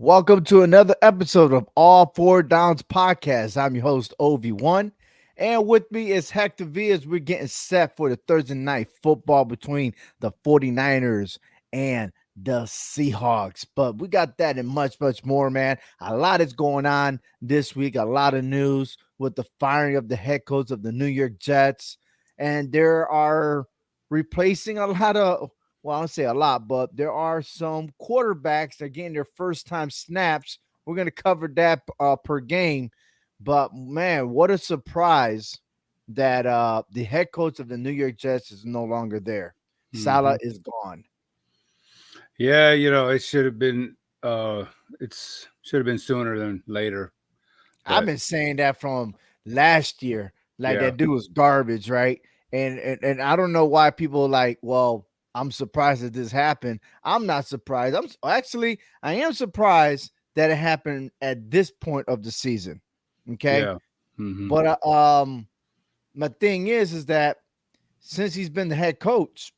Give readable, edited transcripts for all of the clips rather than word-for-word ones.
Welcome to another episode of All Four Downs Podcast. I'm your host, Ovi, and with me is Hector V as we're getting set for the Thursday night football between the 49ers and the Seahawks. But we got that and much, much more, man. A lot is going on this week, a lot of news with the firing of the head coach of the New York Jets, and there are replacing a lot of I don't say a lot, but there are some quarterbacks that are getting their first time snaps. We're going to cover that per game. But man, what a surprise that the head coach of the New York Jets is no longer there. Salah Mhm. is gone. Yeah, it should have been it's should have been sooner than later. I've But been saying that from last year. Like yeah. that dude was garbage, right? And I don't know why people like, well, I'm surprised that this happened. I'm not surprised. I am surprised that it happened at this point of the season. Okay. Yeah. Mhm. But my thing is that since he's been the head coach,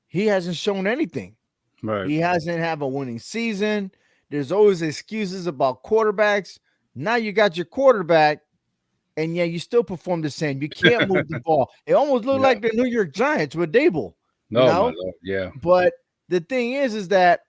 he hasn't shown anything. Right. He hasn't have a winning season. There's always excuses about quarterbacks. Now you got your quarterback, and yeah, you still perform the same. You can't move the ball. It almost looked Yeah. like the New York Giants with Dable, you No, my know. lord. Yeah. But the thing is that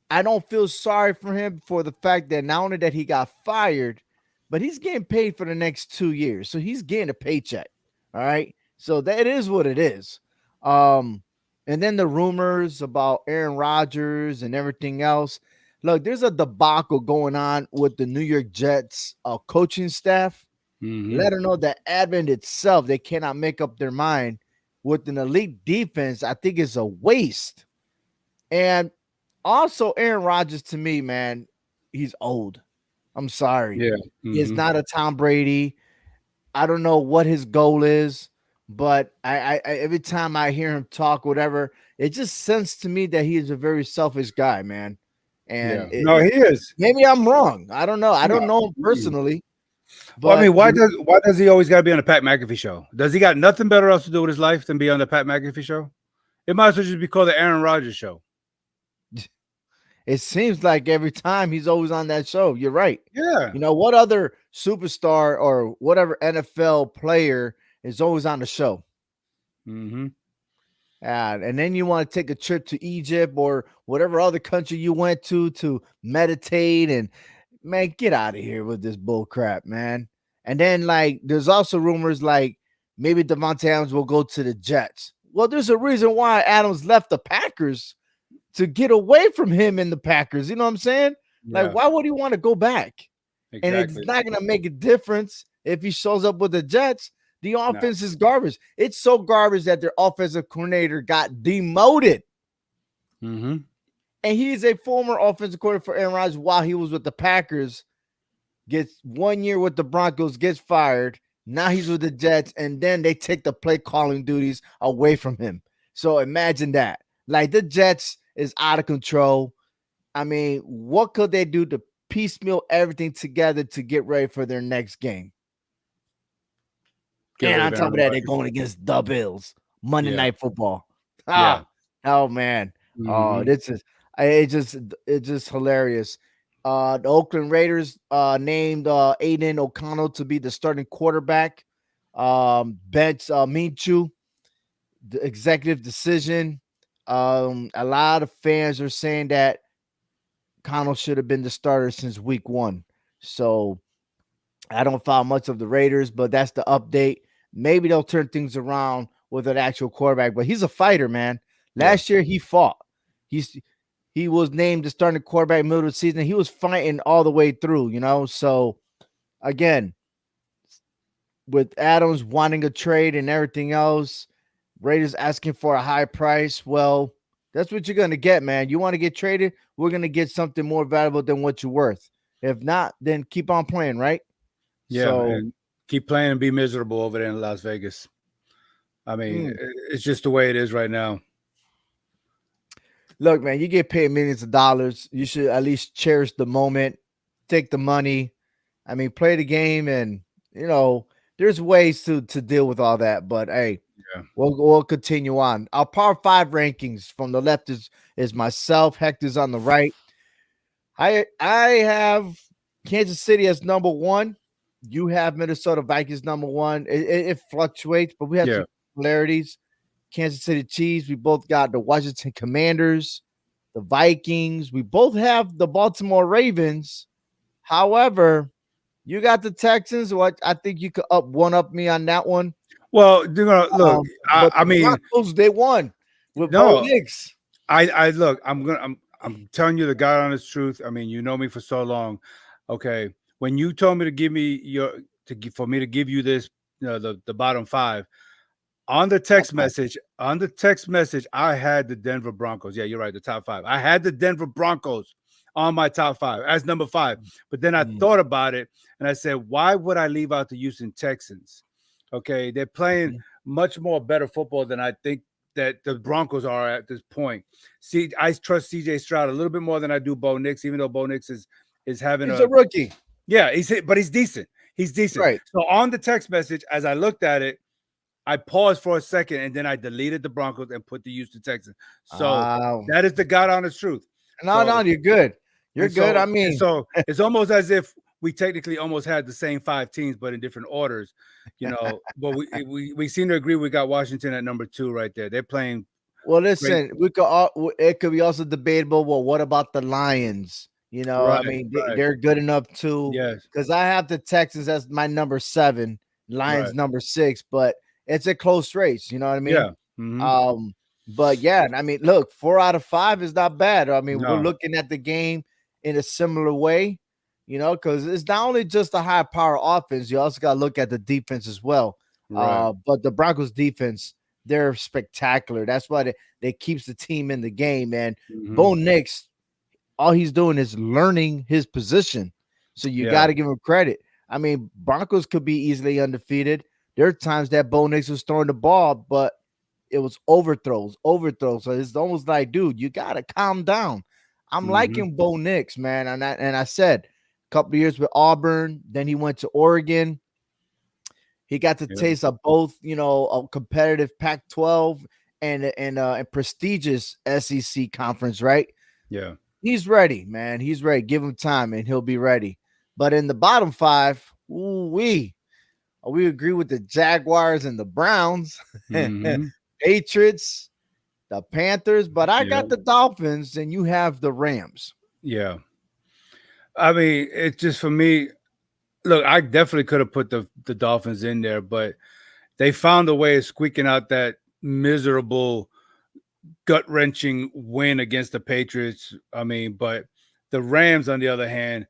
I don't feel sorry for him for the fact that not only that he got fired, but he's getting paid for the next 2 years, so he's getting a paycheck. All right, so that is what it is. Um, and then the rumors about Aaron Rodgers and everything else. Look, there's a debacle going on with the New York Jets coaching staff. Mhm. Let her know that Advent itself, they cannot make up their mind with an elite defense. I think it's a waste. And also, Aaron Rodgers to me, man, he's old. I'm sorry. Yeah. He is Mhm. not a Tom Brady. I don't know what his goal is, but I every time I hear him talk, whatever, it just sense to me that he is a very selfish guy, man. And Yeah. No, he it is. maybe I'm wrong. I don't know. I No. don't know him Mm-mm. personally, Well, I but mean, why does he always got to be on the Pat McAfee show? Does he got nothing better else to do with his life than be on the Pat McAfee show? It might as well just be called the Aaron Rodgers show. it seems like every time he's always on that show. You're right. Yeah. You know, what other superstar or whatever NFL player is always on the show? Mhm. And then you want to take a trip to Egypt or whatever other country you went to meditate and man, get out of here with this bull crap, man. And then like there's also rumors like maybe Devontae Adams will go to the Jets. Well, there's a reason why Adams left the Packers to get away from him in the Packers. You know what I'm saying? Like, Yeah. why would he want to go back? And it's Exactly. not gonna make a difference if he shows up with the Jets. The No. offense is garbage. It's so garbage that their offensive coordinator got demoted. Mhm. And he's a former offensive coordinator for Aaron Rodgers while he was with the Packers. Gets 1 year with the Broncos, gets fired. Now he's with the Jets, and then they take the play calling duties away from him. So imagine that. Like the Jets is out of control. I mean, what could they do to piecemeal everything together to get ready for their next game? Get And rid on of top of Aaron that, they're Rodgers. going against the Bills. Monday Yeah. Night Football. Yeah. Ah, oh man. Oh, Mhm. this is it's just hilarious. The Oakland Raiders named Aiden O'Connell to be the starting quarterback. Bench Minshew, the executive decision. A lot of fans are saying that Connell should have been the starter since week one. So I don't follow much of the Raiders, but that's the update. Maybe they'll turn things around with an actual quarterback, but he's a fighter, man. Yeah. Last year he fought. He's he was named the starting quarterback middle of the season. He was fighting all the way through, you know. So again, with Adams wanting a trade and everything else, Raiders asking for a high price. Well, that's what you're gonna get, man. You want to get traded? We're gonna get something more valuable than what you're worth. If not, then keep on playing, right? Yeah. So And keep playing and be miserable over there in Las Vegas. I mean, mm, it's just the way it is right now. look, man, you get paid millions of dollars. You should at least cherish the moment, take the money. I mean, play the game, and you know, there's ways to deal with all that. But hey, Yeah. we'll continue on. Our Power Five rankings from the left is myself. Hector's on the right. I have Kansas City as number one. You have Minnesota Vikings number one. It fluctuates, but we have Yeah. some similarities. Kansas City Chiefs. We both got the Washington Commanders, the Vikings. We both have the Baltimore Ravens. However, you got the Texans. What I think you could up me on that one. Well, you know, look, But I the mean, Broncos, they won with Bo no, Nix. I look, I'm telling you the God honest truth. I mean, you know me for so long. Okay, when you told me to give me for me to give you this, the bottom five on the Top text five. message, I had the Denver Broncos. Yeah, you're right, the top five. I had the Denver Broncos on my top five as number five. But then I Mm, thought about it and I said, why would I leave out the Houston Texans? Okay, they're playing mhm. much more better football than I think that the Broncos are at this point. See, I trust CJ Stroud a little bit more than I do Bo Nix, even though Bo Nix is having He's a a rookie, yeah, but he's decent. He's decent. right? So on the text message, as I looked at it, I paused for a second and then I deleted the Broncos and put the Houston Texans. So Um, that is the God honest truth. no, So you're good. You're and good. I so and mean, so it's almost as if we technically almost had the same five teams, but in different orders, But we seem to agree. We got Washington at number two right there. They're playing well, great. listen, we could all, it could be also debatable. Well, what about the Lions? I Right, mean, right. they're good enough too. Yes, Because I have the Texans as my number seven, Lions right. number six, but it's a close race. You know what I mean? Yeah. Hmm. Um, but yeah, I mean, look, 4 out of 5 is not bad. I mean, we're No. looking at the game in a similar way, because it's not only just a high power offense, you also got to look at the defense as well. Right. But the Broncos defense, they're spectacular. That's why they keeps the team in the game. And Hmm. Bo Nix, all he's doing is learning his position. So you got Yeah. to give him credit. I mean, Broncos could be easily undefeated. There are times that Bo Nix was throwing the ball, but it was overthrows, overthrows. So it's almost like, dude, you gotta calm down. I'm Hmm. liking Bo Nix, man. And I said a couple of years with Auburn, then he went to Oregon. He got the Yeah. taste of both, a competitive Pac-12 and a prestigious SEC conference, right? Yeah. He's ready, man. He's ready. Give him time and he'll be ready. But in the bottom five, we agree with the Jaguars and the Browns, Hmm. Patriots, the Panthers, but I Yeah. got the Dolphins and you have the Rams. Yeah. I mean, it's just for me. Look, I definitely could have put the Dolphins in there, but they found a way of squeaking out that miserable, gut wrenching win against the Patriots. I mean, but the Rams, on the other hand,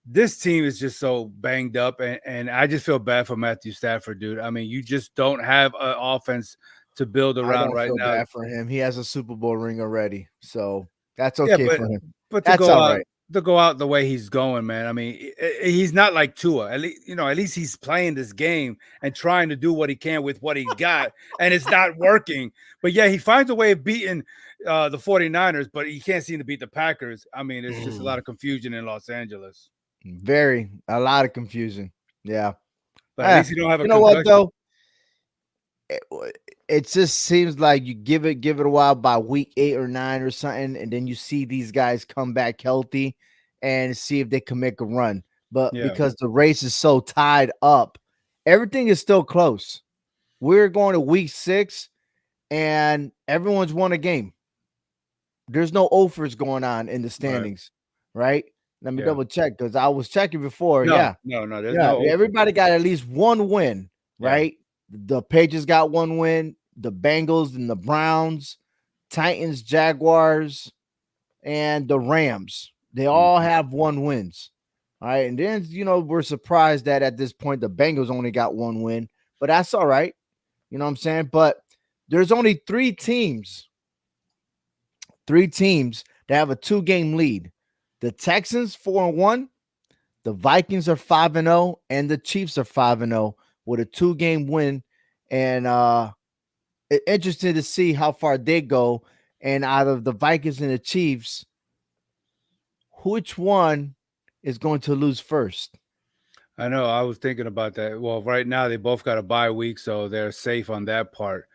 this team is just so banged up, and I just feel bad for Matthew Stafford, dude. I mean, you just don't have an offense to build I around don't right feel now. bad for him. He has a Super Bowl ring already. So that's Yeah, okay for him. but That's all right. to go out the way he's going, man. I mean, he's not like Tua. At least he's playing this game and trying to do what he can with what he's got, and it's not working. But yeah, he finds a way of beating the 49ers, but he can't seem to beat the Packers. I mean, it's just a lot of confusion in Los Angeles. A lot of confusion. Yeah. But at Ah, least you don't have a you know what concussion. though? It, it just seems like you give it a while by week 8 or 9 or something, and then you see these guys come back healthy and see if they can make a run. But Yeah, because the race is so tied up, everything is still close. We're going to week 6 and everyone's won a game. There's no offers going on in the right. standings, right? Let me Yeah. double check because I was checking before. No, Yeah, no, no. There's yeah. no open. Everybody got at least one win, Yeah. right? The Patriots got one win. The Bengals and the Browns, Titans, Jaguars, and the Rams. They all Mhm. have one wins. All right. And then, we're surprised that at this point the Bengals only got one win, but that's all right. You know what I'm saying? But there's only three teams that have a 2-game lead. The Texans 4-1, the Vikings are 5-0, and the Chiefs are 5-0 with a 2-game win. And interested to see how far they go. And out of the Vikings and the Chiefs, which one is going to lose first? I know. I was thinking about that. Well, right now they both got a bye week, so they're safe on that part.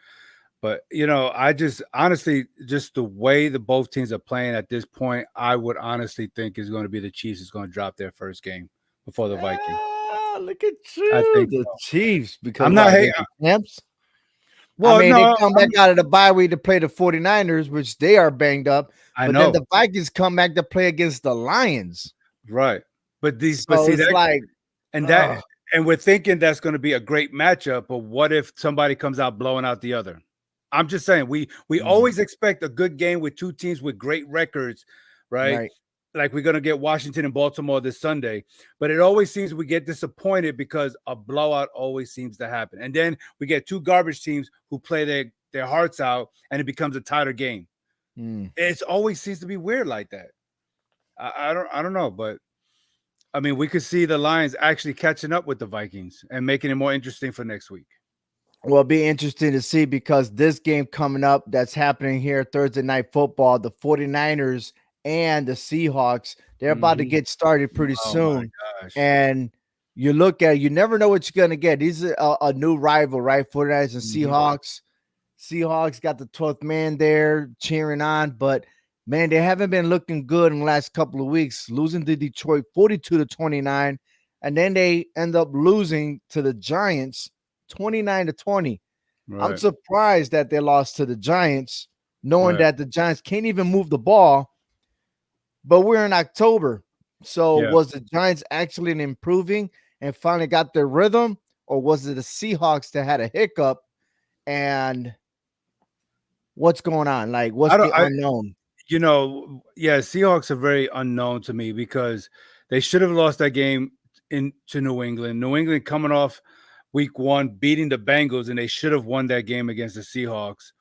But I just honestly, just the way the both teams are playing at this point, I would honestly think is going to be the Chiefs is going to drop their first game before the Vikings. Ah, look at I you, think the so. Chiefs. Because I'm why? not They hate. the champs? I Well, mean, they no, come back out of the bye week to play the 49ers, which they are banged up. I But then know, the Vikings come back to play against the Lions. right? But So see it's that, like, and that, oh, and we're thinking that's going to be a great matchup. But what if somebody comes out blowing out the other? I'm just saying we mm, always expect a good game with two teams with great records, right? right. Like we're gonna get Washington and Baltimore this Sunday, but it always seems we get disappointed because a blowout always seems to happen, and then we get two garbage teams who play their hearts out, and it becomes a tighter game. Mm. It's always seems to be weird like that. I don't know, but I mean we could see the Lions actually catching up with the Vikings and making it more interesting for next week. Well, it'll be interesting to see because this game coming up that's happening here Thursday night football, the 49ers and the Seahawks, they're about to Hmm. get started pretty Oh my soon. gosh. And you look at you never know what you're gonna get. These are a new rival, right? 49ers and Hmm. Seahawks. Seahawks got the 12th man there cheering on, but man, they haven't been looking good in the last couple of weeks, losing to Detroit 42-29, and then they end up losing to the Giants 29-20. I'm Right. surprised that they lost to the Giants, knowing Right. that the Giants can't even move the ball, but we're in October. So Yeah. was the Giants actually improving and finally got their rhythm, or was it the Seahawks that had a hiccup and what's going on? Like, what's I don't. the unknown? Yeah, Seahawks are very unknown to me because they should have lost that game into New England. New England coming off week one, beating the Bengals, and they should have won that game against the Seahawks.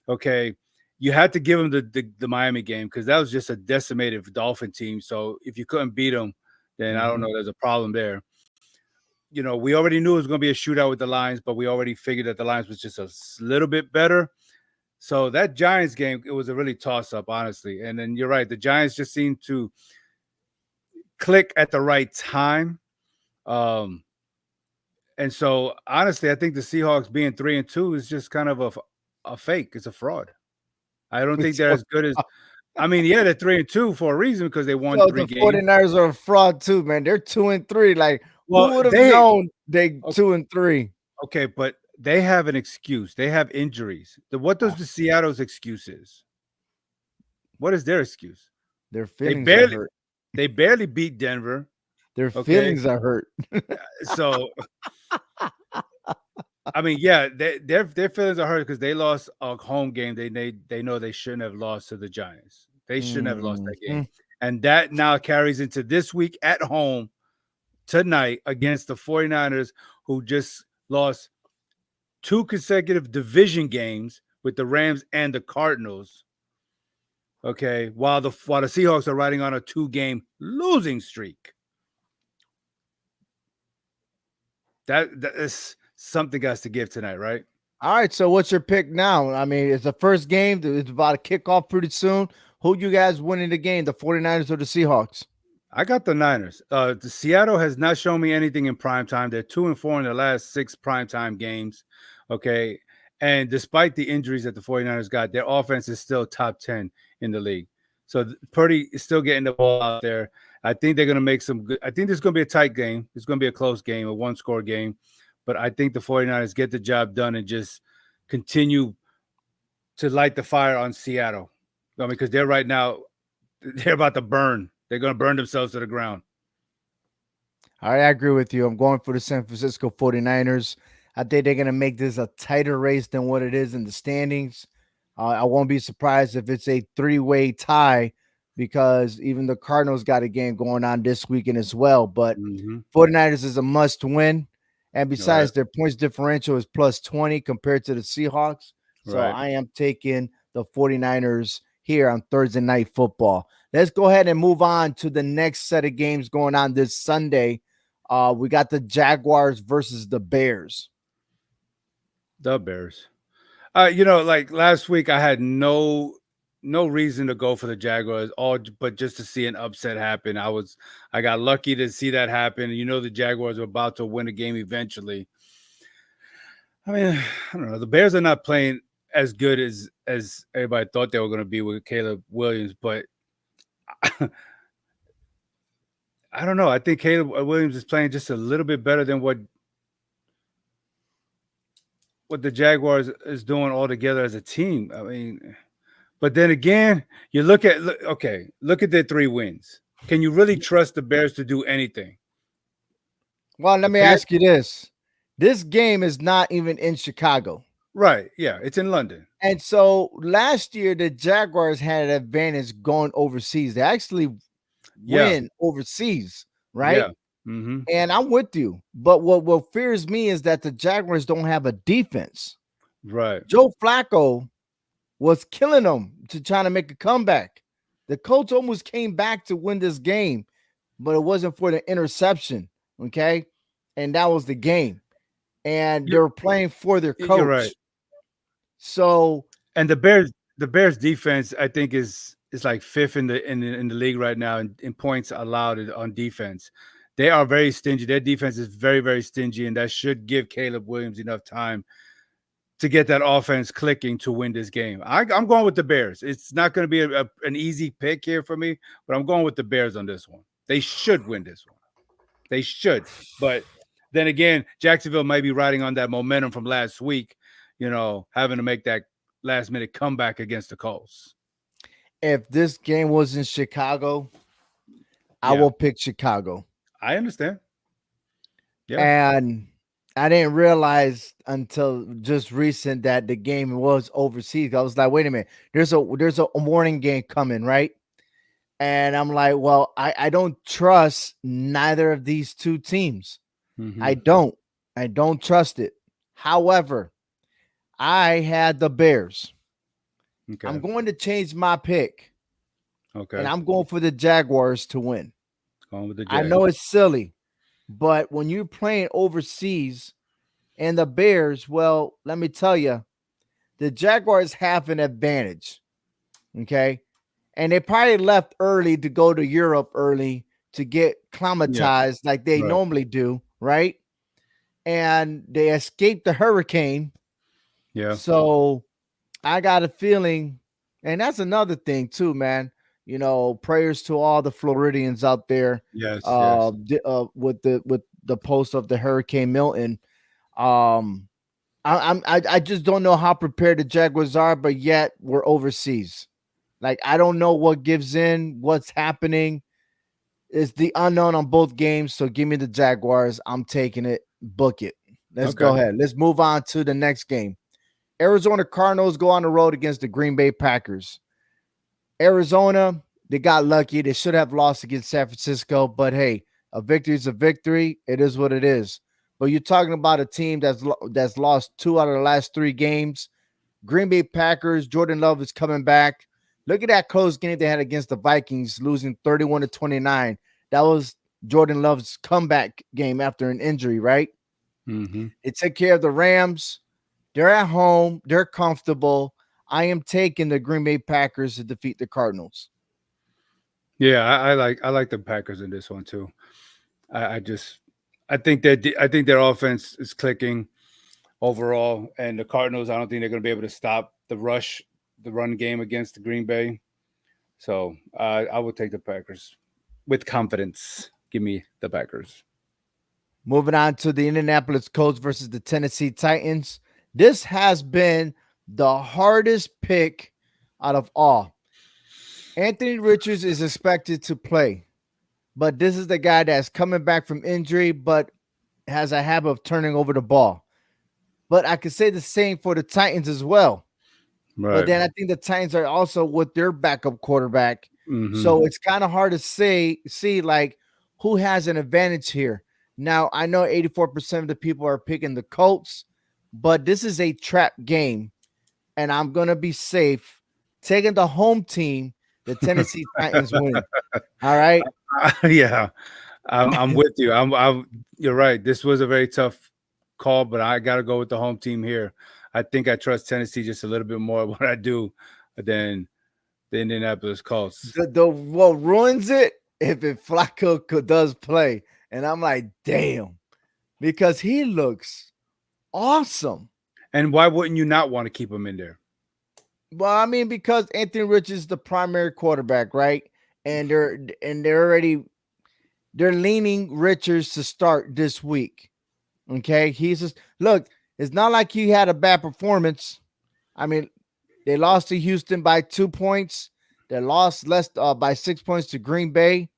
Okay. You had to give them the Miami game because that was just a decimated Dolphin team. So if you couldn't beat them, then I don't Mhm. know. There's a problem there. We already knew it was going to be a shootout with the Lions, but we already figured that the Lions was just a little bit better. So that Giants game, it was a really toss up, honestly. And then you're right, the Giants just seem to click at the right time. Um, and so honestly, I think the Seahawks being 3-2 is just kind of a fake. It's a fraud. I don't think they're So, as good as. I mean, yeah, they're 3-2 for a reason because they won so three the games. 49ers are a fraud too, man. They're 2-3. Like, Well, who would have they known they o- 2-3? okay, but they have an excuse. They have injuries. What does Ah, the Seattle's excuse is? What is their excuse? their They feelings are barely hurt. they barely beat Denver. Their Okay, feelings are hurt. so I mean, yeah, their feelings are hurt because they lost a home game. They know they shouldn't have lost to the Giants. They shouldn't have lost that game, Mhm. and that now carries into this week at home tonight against the 49ers, who just lost two consecutive division games with the Rams and the Cardinals. Okay, while the Seahawks are riding on a 2-game losing streak. That is something got to give tonight, right? All right, so what's your pick now? I mean, it's the first game. It's about to kick off pretty soon. Who you guys winning the game, the 49ers or the Seahawks? I got the Niners. The Seattle has not shown me anything in prime time. They're 2-4 in their last 6 primetime games. Okay. And despite the injuries that the 49ers got, their offense is still top 10 in the league. So Purdy is still getting the ball out there. I think they're going to make some good. I think this is going to be a tight game. It's going to be a close game, a one-score game. But I think the 49ers get the job done and just continue to light the fire on Seattle. I mean, because they're right now, they're about to burn. They're going to burn themselves to the ground. All right, I agree with you. I'm going for the San Francisco 49ers. I think they're going to make this a tighter race than what it is in the standings. I won't be surprised if it's a three-way tie because even the Cardinals got a game going on this weekend as well. But Mm-hmm. 49ers is a must win. And Right. besides, their points differential is plus 20 compared to the Seahawks. So Right. I am taking the 49ers here on Thursday night football. Let's go ahead and move on to the next set of games going on this Sunday. We got the Jaguars versus the Bears. The Bears. Like last week, I had no reason to go for the Jaguars, but just to see an upset happen. I got lucky to see that happen. The Jaguars were about to win a game eventually. I mean, I don't know. The Bears are not playing as good as everybody thought they were going to be with Caleb Williams, but I don't know. I think Caleb Williams is playing just a little bit better than what the Jaguars is doing altogether as a team. I mean, but then again, you look at their 3 wins. Can you really trust the Bears to do anything? Well, let The me Bears, ask you this. This game is not even in Chicago. right? Yeah, it's in London. And so last year, the Jaguars had an advantage going overseas. They actually Yeah, win overseas, right? yeah. Mm-hmm. And I'm with you. But what fears me is that the Jaguars don't have a defense. Right. Joe Flacco was killing them to try to make a comeback. The Colts almost came back to win this game, but it wasn't for the interception. Okay. And that was the game. And they You're, were playing for their you're right. coach. So And the Bears defense, I think, is like fifth in the league right now in points allowed on defense. They are very stingy. Their defense is very, very stingy, and that should give Caleb Williams enough time to get that offense clicking to win this game. I'm going with the Bears. It's not going to be an easy pick here for me, but I'm going with the Bears on this one. They should win this one. They should. But then again, Jacksonville might be riding on that momentum from last week, having to make that last minute comeback against the Colts. if this game was in Chicago, I Yeah, will pick Chicago. I understand. Yeah. And I didn't realize until just recent that the game was overseas. I was like, wait a minute, there's a morning game coming, right? And I'm like, well, I don't trust neither of these two teams. Mm-hmm. I don't. I don't trust it. However, I had the Bears. I'm Okay. going to change my pick, and Okay. I'm going for the Jaguars to win. Going with the I Jags. know it's silly, but when you're playing overseas and the Bears, well, let me tell you, the Jaguars have an advantage. Okay. And they probably left early to go to Europe early to get Yeah. climatized like they Right. normally do, right? And they escaped the hurricane. Yeah. So I got a feeling, and that's another thing too, man. Prayers to all the Floridians out there, Yes. Yes. with the post of the Hurricane Milton. Um, I just don't know how prepared the Jaguars are, but yet we're overseas. Like I don't know what gives in, what's happening. It's the unknown on both games. So give me the Jaguars. I'm taking it. Book it. Let's Okay. go ahead. Let's move on to the next game. Arizona Cardinals go on the road against the Green Bay Packers. Arizona, they got lucky. They should have lost against San Francisco, but hey, a victory is a victory. It is what it is. But you're talking about a team that's lost 2 out of the last 3 games. Green Bay Packers, Jordan Love is coming back. Look at that close game they had against the Vikings, losing 31-29. That was Jordan Love's comeback game after an injury, right? Mm-hmm. They took care of the Rams. They're at home. They're comfortable. I am taking the Green Bay Packers to defeat the Cardinals. Yeah. I like the Packers in this one too. I just I think their offense is clicking overall, and the Cardinals. I don't think they're going to be able to stop the run game against the Green Bay. So I would take the Packers with confidence. Give me the Packers. Moving on to the Indianapolis Colts versus the Tennessee Titans. This has been the hardest pick out of all. Anthony Richards is expected to play, but this is the guy that's coming back from injury, but has a habit of turning over the ball. But I could say the same for the Titans as well. But Right. then I think the Titans are also with their backup quarterback. Mm-hmm. So it's kind of hard to see like who has an advantage here. Now, I know 84% of the people are picking the Colts, but this is a trap game, and I'm going to be safe taking the home team. The Tennessee Titans win. All right. Yeah, I'm with you. You're right. This was a very tough call, but I got to go with the home team here. I think I trust Tennessee just a little bit more what I do than the Indianapolis Colts. The what ruins it if Flacco does play, and I'm like, damn, because he looks awesome. And why wouldn't you not want to keep him in there? Well, I mean, because Anthony Rich is the primary quarterback, right? And they're already they're leaning Richards to start this week. Okay, he's just look. It's not like he had a bad performance. I mean, they lost to Houston by 2 points. They lost less by 6 points to Green Bay.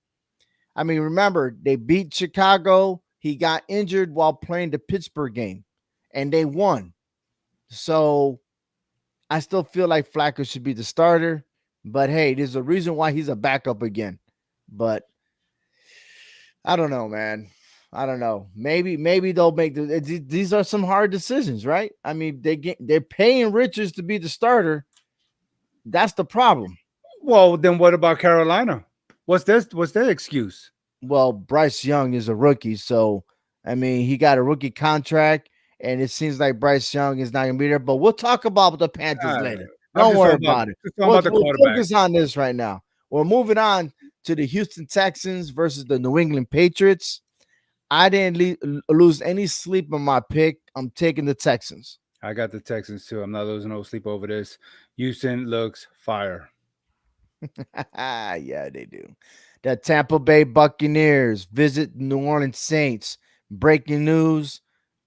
I mean, remember they beat Chicago. He got injured while playing the Pittsburgh game, and they won. So I still feel like Flacco should be the starter. But hey, there's a reason why he's a backup again. But I don't know, man. I don't know. Maybe they'll make these are some hard decisions, right? I mean, they're paying Richards to be the starter. That's the problem. Well, then what about Carolina? What's their excuse? Well, Bryce Young is a rookie, so I mean, he got a rookie contract, and it seems like Bryce Young is not gonna be there. But we'll talk about the Panthers Uh, later. I'm Don't just worry talking about about it. just talking We'll, about the we'll quarterback. focus on this right now. We're moving on to the Houston Texans versus the New England Patriots. I didn't lose any sleep on my pick. I'm taking the Texans. I got the Texans too. I'm not losing no sleep over this. Houston looks fire. Yeah, they do. The Tampa Bay Buccaneers visit New Orleans Saints. Breaking news.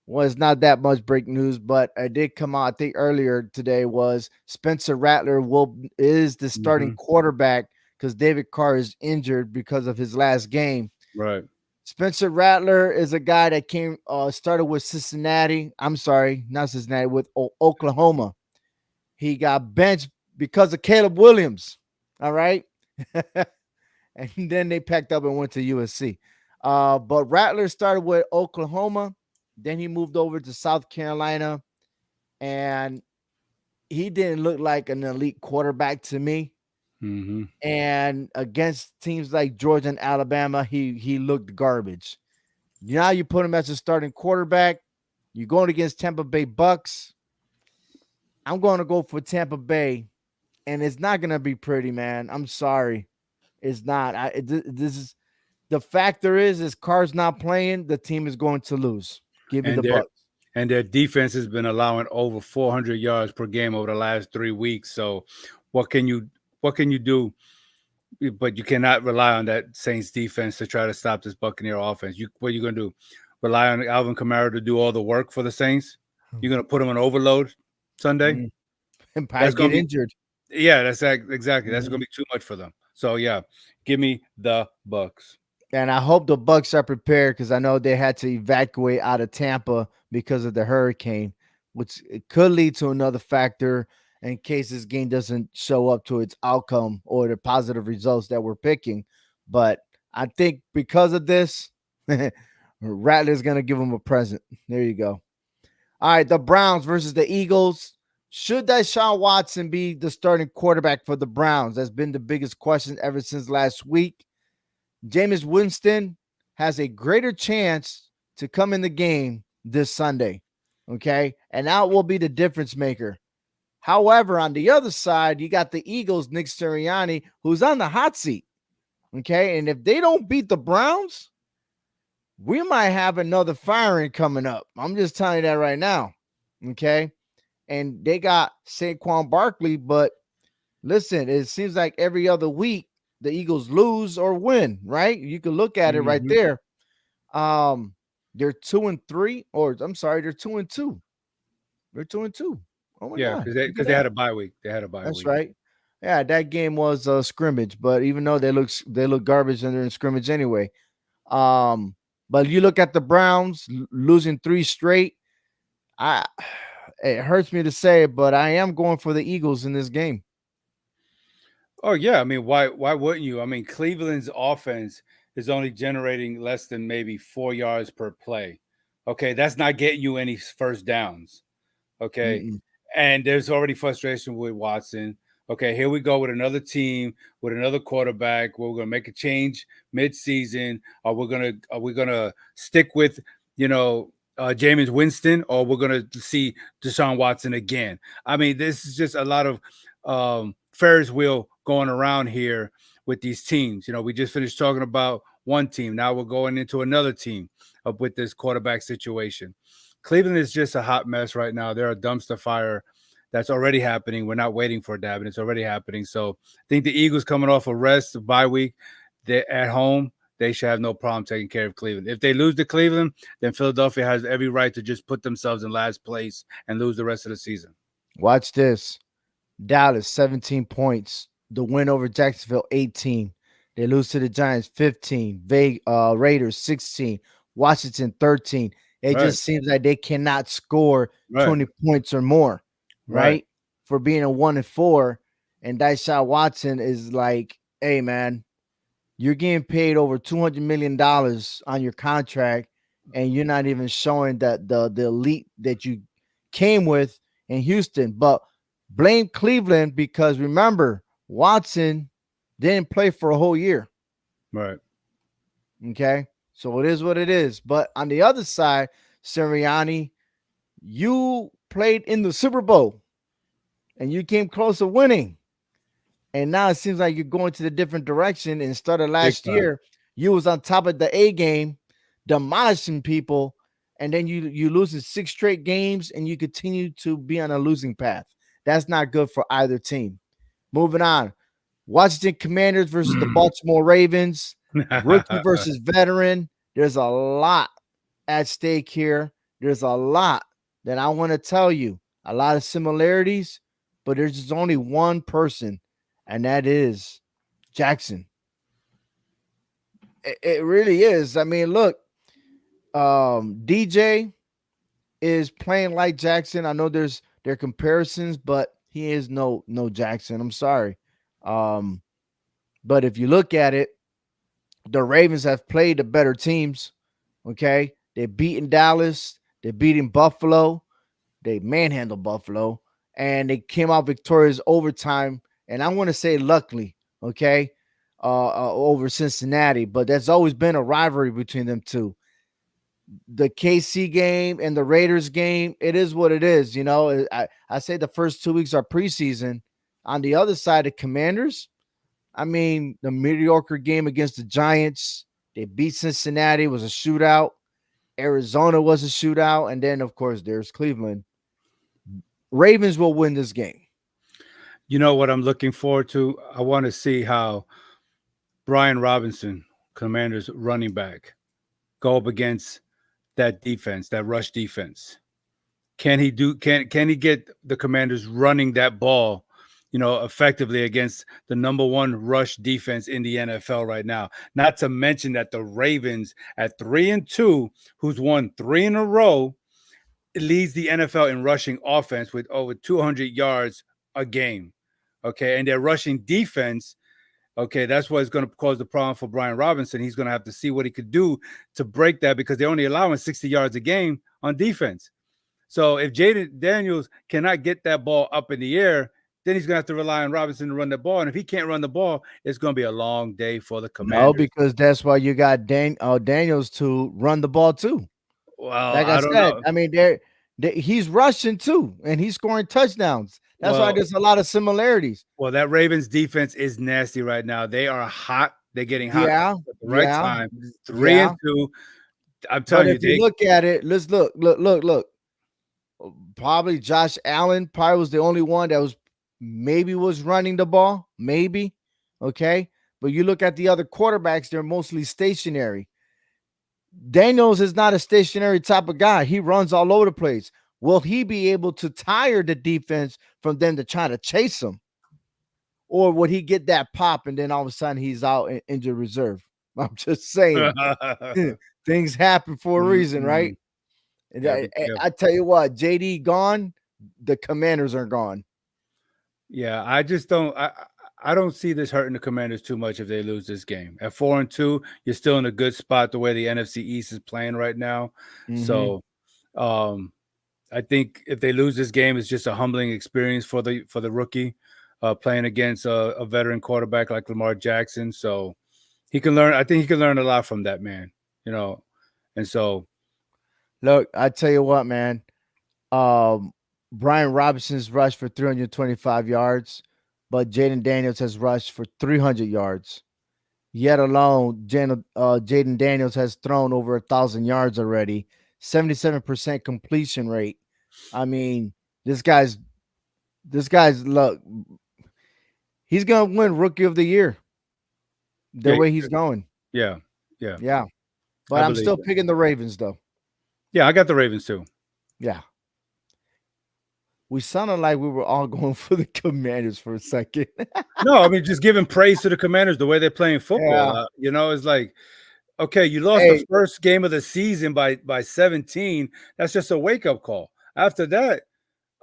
Well, it's not that much breaking news, but it did come out. I think earlier today was Spencer Rattler is the starting Hmm. quarterback because David Carr is injured because of his last game. Right. Spencer Rattler is a guy that came started with Cincinnati. I'm sorry, not Cincinnati, with Oklahoma. He got benched because of Caleb Williams. All right. And then they packed up and went to USC. But Rattler started with Oklahoma. Then he moved over to South Carolina. And he didn't look like an elite quarterback to me. Hmm. And against teams like Georgia and Alabama, he looked garbage. Now you put him as a starting quarterback. You're going against Tampa Bay Bucks. I'm going to go for Tampa Bay, and it's not going to be pretty, man. I'm sorry, it's not. This is the factor is Carr's not playing. The team is going to lose. Give me And the their Bucks. and their defense has been allowing over 400 yards per game over the last 3 weeks. So, what can you what can you do? But you cannot rely on that Saints defense to try to stop this Buccaneer offense. What are you going to do? Rely on Alvin Kamara to do all the work for the Saints? You're going to put him on overload Sunday? Mm, and probably That's going get to be injured. yeah. Exactly. That's going Mhm. to be too much for them. So yeah, give me the Bucks. And I hope the Bucks are prepared because I know they had to evacuate out of Tampa because of the hurricane, which it could lead to another factor in case this game doesn't show up to its outcome or the positive results that we're picking. But I think because of this, Rattler's gonna give him a present. There you go. All right, the Browns versus the Eagles. Should Deshaun Watson be the starting quarterback for the Browns? That's been the biggest question ever since last week. Jameis Winston has a greater chance to come in the game this Sunday. Okay. And that will be the difference maker. However, on the other side, you got the Eagles, Nick Sirianni, who's on the hot seat. Okay. And if they don't beat the Browns, we might have another firing coming up. I'm just telling you that right now. Okay. And they got Saquon Barkley, but listen, it seems like every other week the Eagles lose or win, right? You can look at it right Hmm. there. Um, they're 2-3, or I'm sorry, they're 2-2. They're 2-2. Oh my Yeah, god, look at because they had that. a bye week. They had a bye That's week. right. Yeah, that game was a scrimmage, but even though they look garbage and they're in scrimmage anyway. Um, but you look at the Browns losing three straight. I it hurts me to say it, but I am going for the Eagles in this game. Oh yeah, I mean, why wouldn't you? I mean, Cleveland's offense is only generating less than maybe 4 yards per play. Okay, that's not getting you any first downs. Okay. Mm-mm. And there's already frustration with Watson. Okay, here we go with another team with another quarterback. We're gonna make a change mid-season. Are we gonna stick with you know Jameis Winston, or we're gonna see Deshaun Watson again? I mean, this is just a lot of Ferris wheel going around here with these teams. We just finished talking about one team. Now we're going into another team with this quarterback situation. Cleveland is just a hot mess right now. They're a dumpster fire that's already happening. We're not waiting for that, but it's already happening. So I think the Eagles coming off a rest, a bye week, they're at home. They should have no problem taking care of Cleveland. If they lose to Cleveland, then Philadelphia has every right to just put themselves in last place and lose the rest of the season. Watch this. Dallas 17 points. The win over Jacksonville 18. They lose to the Giants 15. Raiders 16. Washington 13. It Right, just seems like they cannot score right, 20 points or more, right. right? For being a 1-4. And Deshaun Watson is like, hey man, you're getting paid over $200 million on your contract, and you're not even showing that the elite that you came with in Houston. But blame Cleveland because remember, Watson didn't play for a whole year. Right. Okay. So it is what it is. But on the other side, Sirianni, you played in the Super Bowl and you came close to winning. And now it seems like you're going to the different direction. And started Big last time. year, you was on top of the A game, demolishing people, and then you losing 6 straight games, and you continue to be on a losing path. That's not good for either team. Moving on, Washington Commanders versus the Baltimore Ravens, rookie versus veteran. There's a lot at stake here. There's a lot that I want to tell you. A lot of similarities, but there's just only one person, and that is Jackson. It really is. I mean, look, DJ is playing like Jackson. I know there are comparisons, but he is no Jackson. I'm sorry. Um, but if you look at it, the Ravens have played the better teams. Okay, they're beating Dallas, they're beating Buffalo, they manhandled Buffalo, and they came out victorious overtime. And I want to say luckily, okay, over Cincinnati. But there's always been a rivalry between them two. The KC game and the Raiders game, it is what it is. I say the first 2 weeks are preseason. On the other side, the Commanders, I mean, the mediocre game against the Giants, they beat Cincinnati, was a shootout. Arizona was a shootout. And then, of course, there's Cleveland. Ravens will win this game. You know what I'm looking forward to? I want to see how Brian Robinson, Commanders running back, go up against that defense, that rush defense. Can he get the Commanders running that ball, effectively against the number one rush defense in the NFL right now? Not to mention that the Ravens at 3-2, who's won 3 in a row, leads the NFL in rushing offense with over 200 yards a game. Okay, and their rushing defense. Okay, that's what's going to cause the problem for Brian Robinson. He's going to have to see what he could do to break that because they're only allowing 60 yards a game on defense. So if Jaden Daniels cannot get that ball up in the air, then he's going to have to rely on Robinson to run the ball. And if he can't run the ball, it's going to be a long day for the No, Commanders. because that's why you got Daniels to run the ball too. Well, Like I I don't said, know. I mean, he's rushing too, and he's scoring touchdowns. That's why Well, there's a lot of similarities. well, that Ravens defense is nasty right now. They are hot. They're getting hot Yeah, at the right yeah, time. Three yeah. and two. I'm But telling you, if you they look at it, let's look. Probably Josh Allen probably was the only one that was running the ball, maybe. Okay. But you look at the other quarterbacks, they're mostly stationary. Daniels is not a stationary type of guy. He runs all over the place. Will he be able to tire the defense from them to try to chase him? Or would he get that pop and then all of a sudden he's out in injured reserve? I'm just saying things happen for a reason, right? Mm-mm. And Gotta I, be I careful. I tell you what, JD gone, the Commanders are gone. Yeah, I just don't. I don't see this hurting the Commanders too much if they lose this game. At 4-2, you're still in a good spot the way the NFC East is playing right now. Mm-hmm. So, um, I think if they lose this game, it's just a humbling experience for the rookie playing against a veteran quarterback like Lamar Jackson. So he can learn. I think he can learn a lot from that man. You know, and so Look, I tell you what, man. Um, Brian Robinson's rushed for 325 yards, but Jaden Daniels has rushed for 300 yards. Yet alone, Jaden Daniels has thrown over 1,000 yards already, 77% completion rate. I mean, this guy's look, he's gonna win rookie of the year the Yeah, way he's going. yeah, yeah. Yeah. But I I'm believe still it. picking the Ravens though. Yeah, I got the Ravens too. Yeah. We sounded like we were all going for the Commanders for a second. No, I mean just giving praise to the Commanders the way they're playing football. Yeah. It's like, okay, you lost the Hey, first game of the season by 17. That's just a wake up call. After that,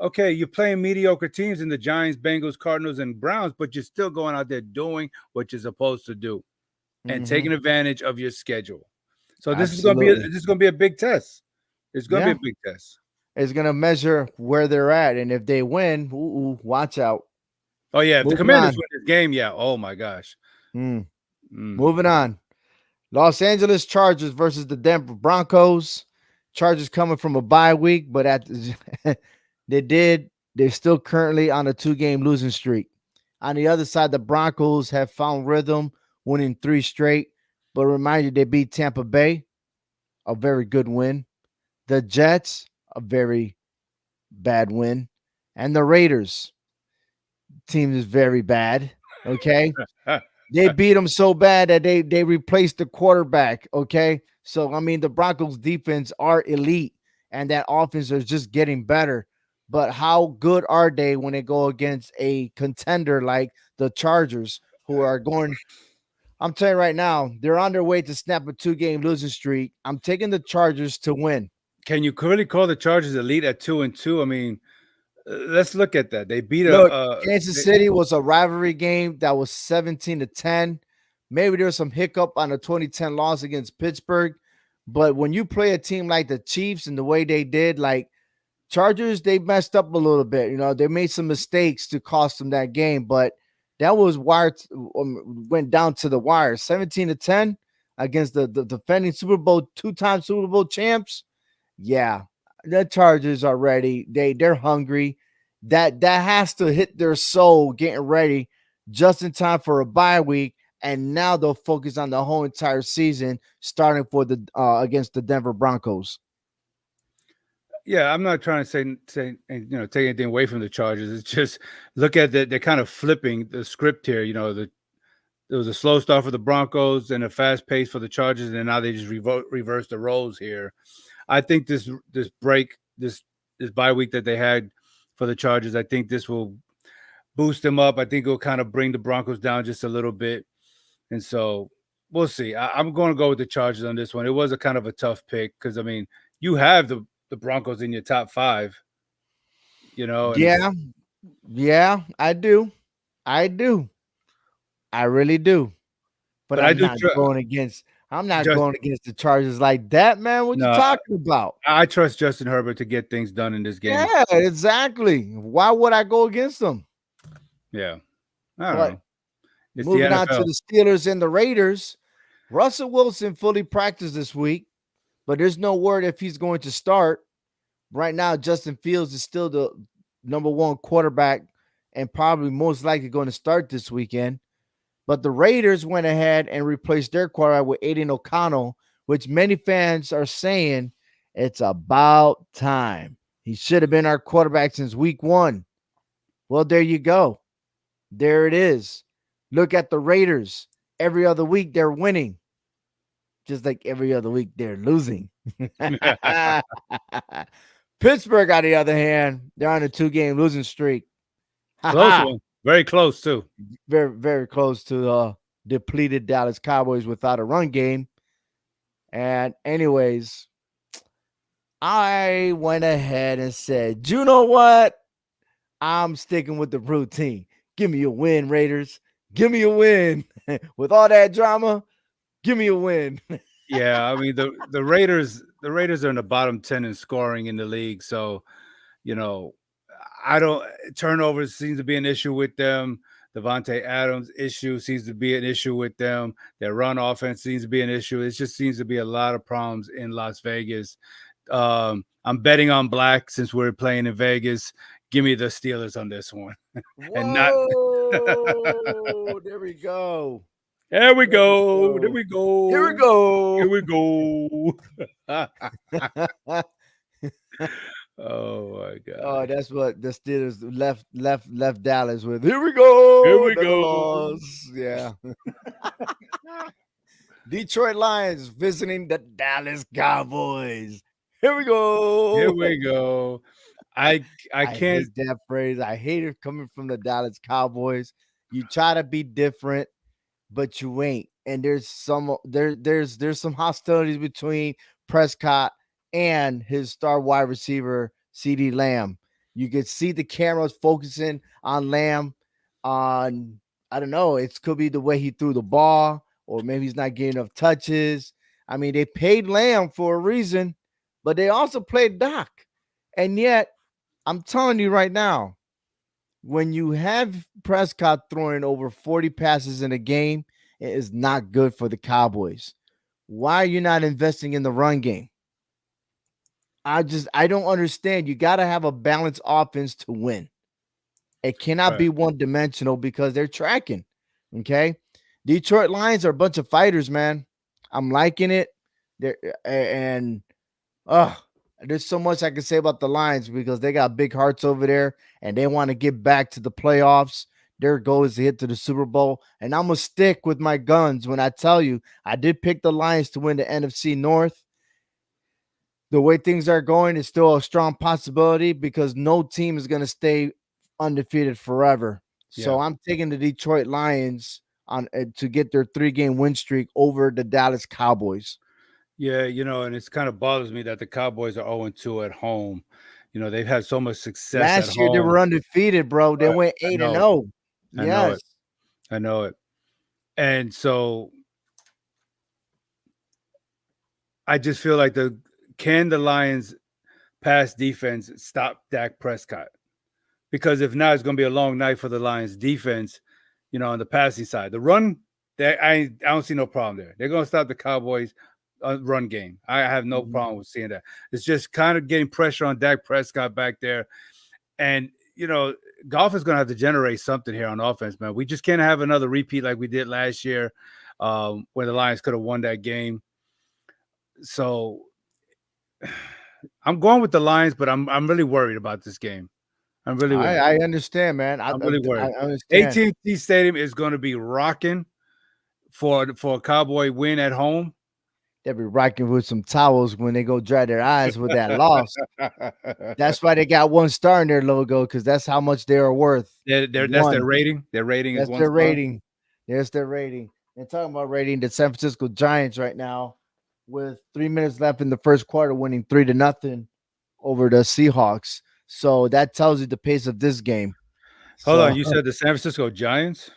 okay, you're playing mediocre teams in the Giants, Bengals, Cardinals, and Browns, but you're still going out there doing what you're supposed to do and hmm, taking advantage of your schedule. So absolutely. this is going to be a big test. It's going to be Yeah. a big test. It's gonna measure where they're at. And if they win, watch out. Oh yeah, if the Moving Commanders on. win this game, yeah. Oh my gosh. Hmm. Mm. Moving on. Los Angeles Chargers versus the Denver Broncos. Chargers coming from a bye week, but they're still currently on a 2-game losing streak. On the other side, the Broncos have found rhythm, winning 3 straight. But remind you, they beat Tampa Bay, a very good win. The Jets, a very bad win. And the Raiders, team is very bad. Okay. They beat them so bad that they replaced the quarterback. Okay, so I mean the Broncos defense are elite, and that offense is just getting better. But how good are they when they go against a contender like the Chargers, who are going? I'm telling you right now, they're on their way to snap a 2-game losing streak. I'm taking the Chargers to win. Can you really call the Chargers elite at 2-2? I mean, let's look at that. They beat a Look, Kansas City was a rivalry game that was 17-10. Maybe there was some hiccup on the 2010 loss against Pittsburgh, but when you play a team like the Chiefs and the way they did, like Chargers, they messed up a little bit. They made some mistakes to cost them that game, but that was went down to the wire, 17-10 against the defending Super Bowl 2-time Super Bowl champs. Yeah, the Chargers are ready. They're hungry. That has to hit their soul getting ready just in time for a bye week. And now they'll focus on the whole entire season, starting for the against the Denver Broncos. yeah, I'm not trying to say take anything away from the Chargers. It's just look at that they're kind of flipping the script here. There was a slow start for the Broncos and a fast pace for the Chargers, and now they just reverse the roles here. I think this break this bye week that they had for the Chargers, I think this will boost them up. I think it'll kind of bring the Broncos down just a little bit, and so we'll see. I'm going to go with the Chargers on this one. It was a kind of a tough pick because I mean you have the Broncos in your top five, and it's Yeah, yeah, I do. I do. I really do. But but I I'm do not going against I'm not just going against the Chargers like that, man. What you no, talking about? I trust Justin Herbert to get things done in this game. Yeah, exactly. Why would I go against them? Yeah, I don't But know. It's the moving on to NFL. the Steelers and the Raiders, Russell Wilson fully practiced this week, but there's no word if he's going to start. Right now, Justin Fields is still the number one quarterback and probably most likely going to start this weekend. But the Raiders went ahead and replaced their quarterback with Aiden O'Connell, which many fans are saying it's about time. He should have been our quarterback since week one. Well, there you go. There it is. Look at the Raiders. Every other week they're winning, just like every other week they're losing. Pittsburgh, on the other hand, they're on a 2-game losing streak. Close one, very close too. Very, very close to the depleted Dallas Cowboys without a run game. And, anyways, I went ahead and said, you know what? I'm sticking with the routine. Give me a win, Raiders. Give me a win. With all that drama, give me a win. Yeah, I mean the Raiders are in the bottom 10 in scoring in the league. So, you know, I don't turnovers seems to be an issue with them. Devontae Adams issue seems to be an issue with them. Their run offense seems to be an issue. It just seems to be a lot of problems in Las Vegas. I'm betting on black since we're playing in Vegas. Give me the Steelers on this one, and not Whoa, there we go. There we There we go. There go. we Here we go. Here go. we go. Oh my Oh, gosh. that's what the Steelers left Dallas with. Here we Here go. we Another go. loss. Yeah. Detroit Lions visiting the Dallas Cowboys. Here we Here go. we go. I I can't. hate that phrase. I hate it coming from the Dallas Cowboys. You try to be different, but you ain't. And there's some hostilities between Prescott and his star wide receiver CD Lamb. You could see the cameras focusing on Lamb. On I don't know. It could be the way he threw the ball, or maybe he's not getting enough touches. I mean, they paid Lamb for a reason, but they also played Doc, and yet I'm telling you right now, when you have Prescott throwing over 40 passes in a game, it is not good for the Cowboys. Why are you not investing in the run game? I don't understand. You got to have a balanced offense to win. It cannot Right. be one dimensional because they're tracking. Okay. Detroit Lions are a bunch of fighters, man. I'm liking it. They're and Oh, there's so much I can say about the Lions because they got big hearts over there and they want to get back to the playoffs. Their goal is to hit to the Super Bowl. And I'm going to stick with my guns when I tell you I did pick the Lions to win the NFC North. The way things are going is still a strong possibility because no team is going to stay undefeated forever. So Yeah. I'm taking the Detroit Lions on to get their 3-game win streak over the Dallas Cowboys. Yeah, and it's kind of bothers me that the Cowboys are 0-2 at home. They've had so much success at Last year they home. were undefeated, bro. They Right. went I 8 and know. 0. I know Yes. it. I know it. And so I just feel like the Lions pass defense stop Dak Prescott? Because if not, it's going to be a long night for the Lions defense, on the passing side. The run, I don't see no problem there. They're going to stop the Cowboys run game. I have no Mhm. problem with seeing that. It's just kind of getting pressure on Dak Prescott back there. And, Golf is going to have to generate something here on offense, man. We just can't have another repeat like we did last year when the Lions could have won that game. So I'm going with the Lions, but I'm really worried about this game. I'm really I worried. I understand, man. I I'm I, really I worried. understand. AT&T Stadium is going to be rocking for a Cowboy win at home. They'll be rocking with some towels when they go dry their eyes with that loss. That's why they got 1 star in their logo because that's how much they are worth. That's their One. rating. Their rating is That's one their star. rating. There's their rating. And talking about rating, the San Francisco Giants right now, with 3 minutes left in the first quarter, winning 3-0 over the Seahawks. So that tells you the pace of this game. Hold on, So you said the San Francisco Giants?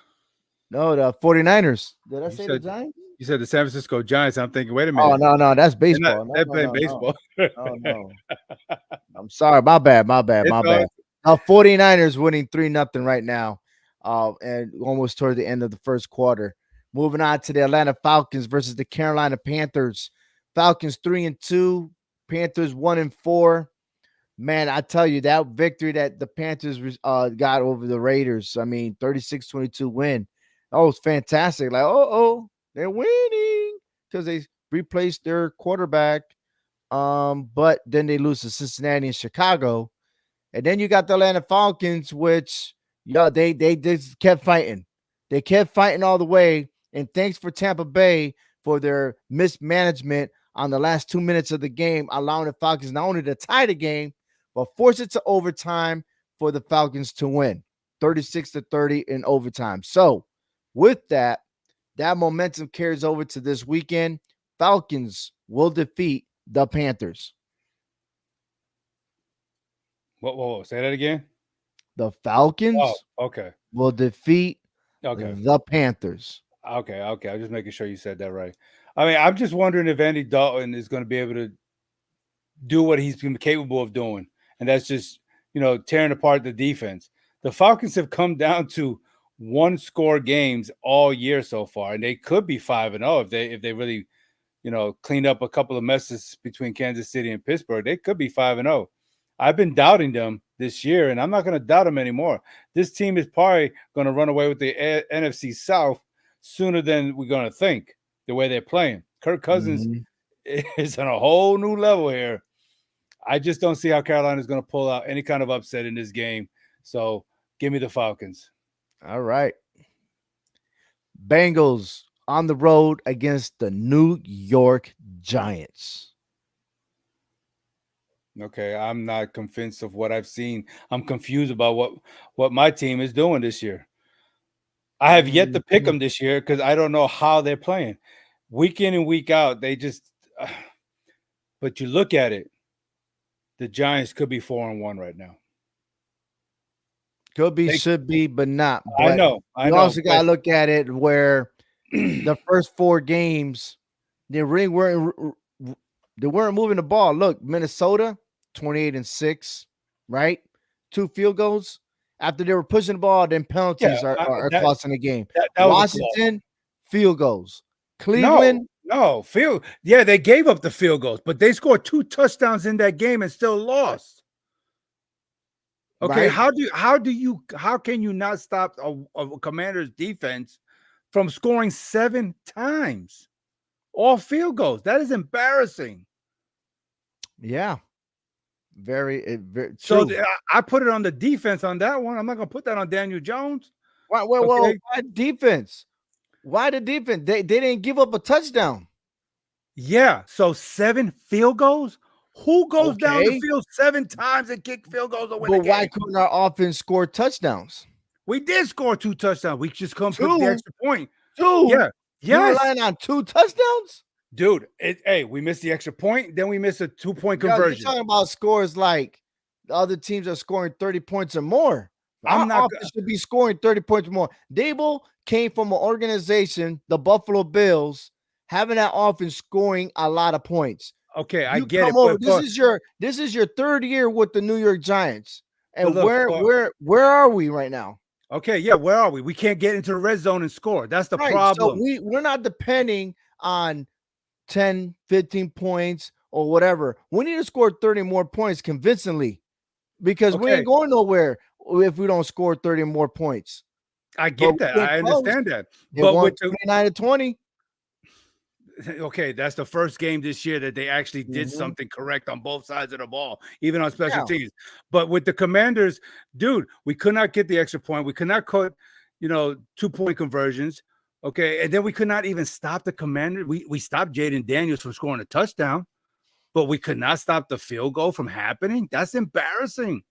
no, the 49ers. Did I You say the said Giants? you said the San Francisco Giants. I'm thinking, wait a Oh minute, no, that's they're not baseball. No, they're no, playing no, no. baseball. No, no. I'm sorry. My bad. My bad. It's My all bad. 49ers winning 3-0 right now. And almost toward the end of the first quarter. Moving on to the Atlanta Falcons versus the Carolina Panthers. Falcons 3-2, Panthers 1-4. Man, I tell you, that victory that the Panthers got over the Raiders, I mean, 36-22 win. That was fantastic. Like, they're winning because they replaced their quarterback. But then they lose to Cincinnati and Chicago. And then you got the Atlanta Falcons, which they just kept fighting. They kept fighting all the way. And thanks for Tampa Bay for their mismanagement on the last 2 minutes of the game, allowing the Falcons not only to tie the game, but force it to overtime for the Falcons to win 36-30 in overtime. So, with that, that momentum carries over to this weekend. Falcons will defeat the Panthers. Whoa, say that again. The Oh, Falcons okay, will defeat okay, the Panthers. okay. I'm just making sure you said that right. I mean, I'm just wondering if Andy Dalton is going to be able to do what he's been capable of doing, and that's just tearing apart the defense. The Falcons have come down to one score games all year so far, and they could be 5-0 if they really cleaned up a couple of messes between Kansas City and Pittsburgh. They could be 5-0. I've been doubting them this year, and I'm not going to doubt them anymore. This team is probably going to run away with the NFC South. sooner than we're going to think. The way they're playing, Kirk Cousins Mhm. is on a whole new level here. I just don't see how Carolina is going to pull out any kind of upset in this game. So give me the Falcons. All right. Bengals on the road against the New York Giants. Okay, I'm not convinced of what I've seen. I'm confused about what my team is doing this year. I have yet to pick Mhm. them this year because I don't know how they're playing. Week in and week out, they just. But you look at it, the Giants could be 4-1 right now. Could be, They, should be, but not. But I you know, also got but to look at it where the first four games, they really they weren't moving the ball. Look, Minnesota, 28-6, right? 2 field goals. After they were pushing the ball, then yeah, penalties are that costing the game. that was a flaw. Washington, field goals. No, Cleveland, no, field. Yeah, they gave up the field goals, but they scored 2 touchdowns in that game and still lost. Okay, right? how can you not stop a Commander's defense from scoring 7 times? All field goals. That is embarrassing. Yeah, very So true. I put it on the defense on that one. I'm not gonna put that on Daniel Jones. Well, Okay. why defense? Why the defense? They didn't give up a touchdown. Yeah. So 7 field goals. Who goes down the Okay, field 7 times and kick field goals to win but a why game? couldn't our offense score touchdowns? We did score 2 touchdowns. We just couldn't put the Two, extra point. two. Yeah. You're Yes. relying on 2 touchdowns? Dude, hey, we missed the extra point, then we missed a 2 point Yo, you're conversion. talking about scores like the other teams are scoring 30 points or more. Our I'm not offense should be scoring 30 points or more. Dable came from an organization, the Buffalo Bills, having that offense scoring a lot of points. okay, I You get come it, over. This is your third year with the New York Giants. but And look, where are we right now? okay, yeah, where are we? We can't get into the red zone and score. That's the Right. So problem. we're not depending on 10, 15 points or whatever. We need to score 30 more points convincingly because we Okay, ain't going nowhere if we don't score 30 more points. I But get that. we ain't I close. understand that. It But won with the 29-20. okay, that's the first game this year that they actually did Mhm. something correct on both sides of the ball, even on special Yeah. teams. But with the Commanders, dude, we could not get the extra point. We could not cut, 2 point conversions. Okay, and then we could not even stop the Commanders. We stopped Jaden Daniels from scoring a touchdown, but we could not stop the field goal from happening. That's embarrassing.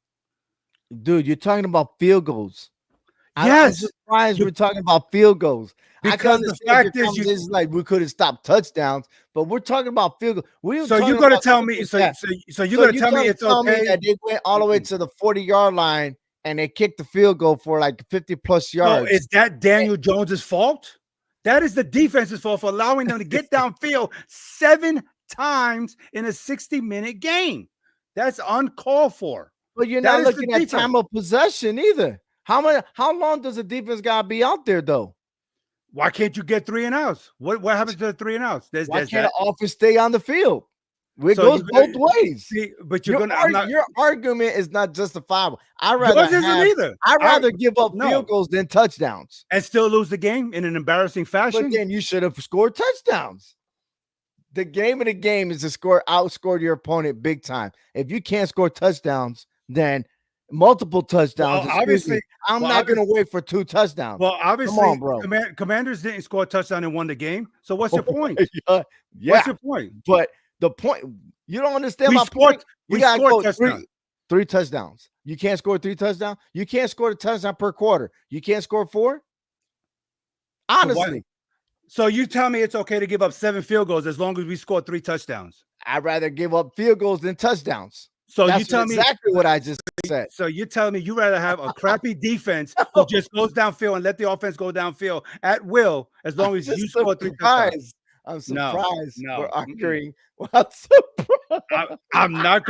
Dude, you're talking about field goals. I'm Yes, surprised you we're talking about field goals. I can because the understand your fact is you. conversation like we could have stopped touchdowns, but we're talking about field goals. We're So you're talking gonna about tell me. kicking So that. so so you're So gonna you tell me trying to it's tell me okay. that they went all the way Mm-mm. to the 40-yard line and they kicked the field goal for like 50 plus So yards. is that Daniel Jones's fault? That is the defense's fault for allowing them to get downfield 7 times in a 60-minute game. That's uncalled for. But you're That not is the looking at defense. time of possession either. How long does the defense gotta be out there though? Why can't you get 3 and outs? What happens to the 3 and outs? Why There's can't that. the offense stay on the field? It So goes you're both gonna ways. see, but you're gonna. I'm not. Your argument is not justifiable. Yours isn't either. I'd I rather give up field no, goals than touchdowns. and still lose the game in an embarrassing But fashion. then you should have scored touchdowns. The game of the game is to outscore your opponent big time. If you can't score touchdowns, then multiple touchdowns. Well, Excuse me. obviously, I'm well, not obviously, gonna wait for 2 touchdowns. well, Come on, obviously, bro. Commanders didn't score a touchdown and won the game. So what's your point? Yeah, What's yeah. your point? But the point, you don't understand We my scored. point. You We gotta scored go touchdowns. three touchdowns. You can't score 3 touchdowns. You can't score a touchdown per quarter. You can't score 4. So what? Honestly, So you tell me it's okay to give up 7 field goals as long as we score 3 touchdowns. I'd rather give up field goals than touchdowns. So you That's tell me. exactly what I just said. So you're telling me you rather have a crappy defense who just goes downfield and let the offense go downfield at will as I'm long as you just score 3 touchdowns. surprised. I'm No, surprised we're no. arguing. I'm surprised. I'm not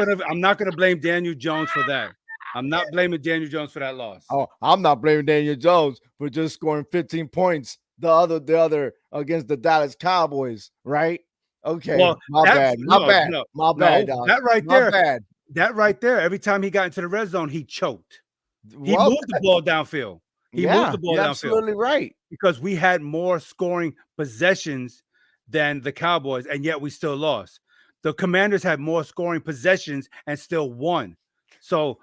gonna blame Daniel Jones for that. I'm not blaming Daniel Jones for that loss. Oh, I'm not blaming Daniel Jones for just scoring 15 points the other against the Dallas Cowboys, right? Okay, Well, my bad, no, no, my bad, no, dog. that right My there, bad. that right there. Every time he got into the red zone, he choked. He Well, moved the ball downfield. He moved Yeah, the ball you're downfield absolutely right. because we had more scoring possessions than the Cowboys, and yet we still lost. The Commanders had more scoring possessions and still won. So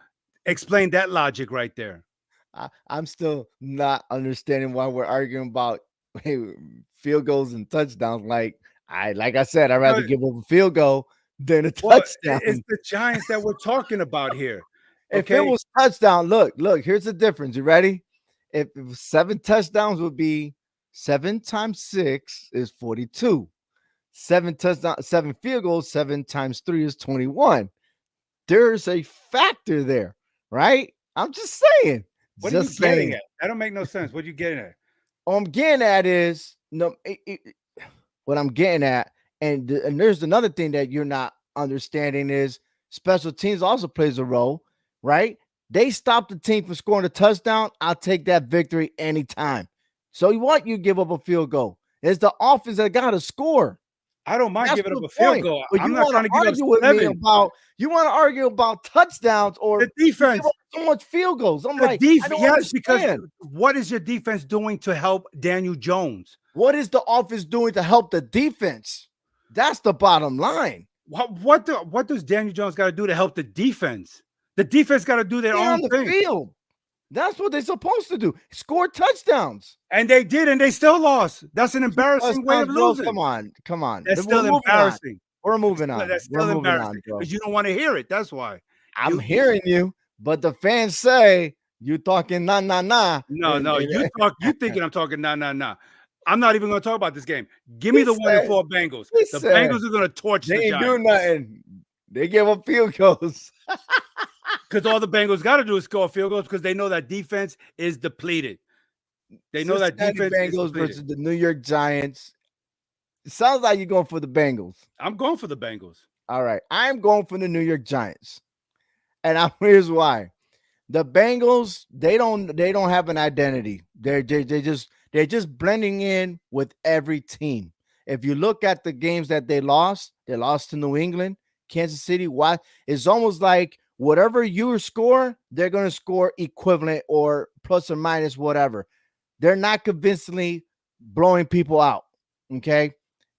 explain that logic right there. I'm still not understanding why we're arguing about hey, field goals and touchdowns. Like I said, I'd rather Because, give up a field goal than a well, touchdown. it's the Giants that we're talking about here. If it Okay. was touchdown, look, here's the difference. You ready? If it was 7 touchdowns would be 7 times 6 is 42. 7 touchdowns, 7 field goals, 7 times 3 is 21. There's a factor there, right? I'm just saying. What are you Just getting saying. at? That don't make no sense. What are you getting at? All I'm getting at is no. What I'm getting at, and there's another thing that you're not understanding is special teams also plays a role, right? They stop the team from scoring a touchdown. I'll take that victory anytime. So what? You give up a field goal. It's the offense that got to score. I don't mind That's giving up the a field point. goal. But I'm you not want trying to to give up argue with me 7. about touchdowns or The you give defense. up so much field goals. I'm The like, I don't yes, because understand. what is your defense doing to help Daniel Jones? What is the offense doing to help the defense? That's the bottom line. What does Daniel Jones got to do to help the defense? The defense got to do their Stay on own the thing, field. That's what they're supposed to do. Score touchdowns. and they did, and they still lost. That's an Two embarrassing way of touchdowns, bro. losing. Come on. Come on. That's We're still moving on. embarrassing. We're moving on. That's We're still moving embarrassing on, bro. because you don't want to hear it. That's why. I'm hearing you, but the fans say you talking nah nah nah. No, no, you thinking I'm talking nah, nah, nah. I'm not even going to talk about this game. Give me he the 1 and said 4 Bengals. he The said Bengals are going to torch they the ain't do Giants nothing. They give up field goals. because all the Bengals got to do is score field goals because they know that defense is depleted. They know that Cincinnati defense is Bengals depleted. versus the New York Giants. It sounds like you're going for the Bengals. I'm going for the Bengals. All right. I'm going for the New York Giants. And here's why. The Bengals, they don't have an identity. They're just blending in with every team. If you look at the games that they lost to New England, Kansas City. Why? It's almost like whatever you score, they're going to score equivalent or plus or minus whatever. They're not convincingly blowing people out. Okay.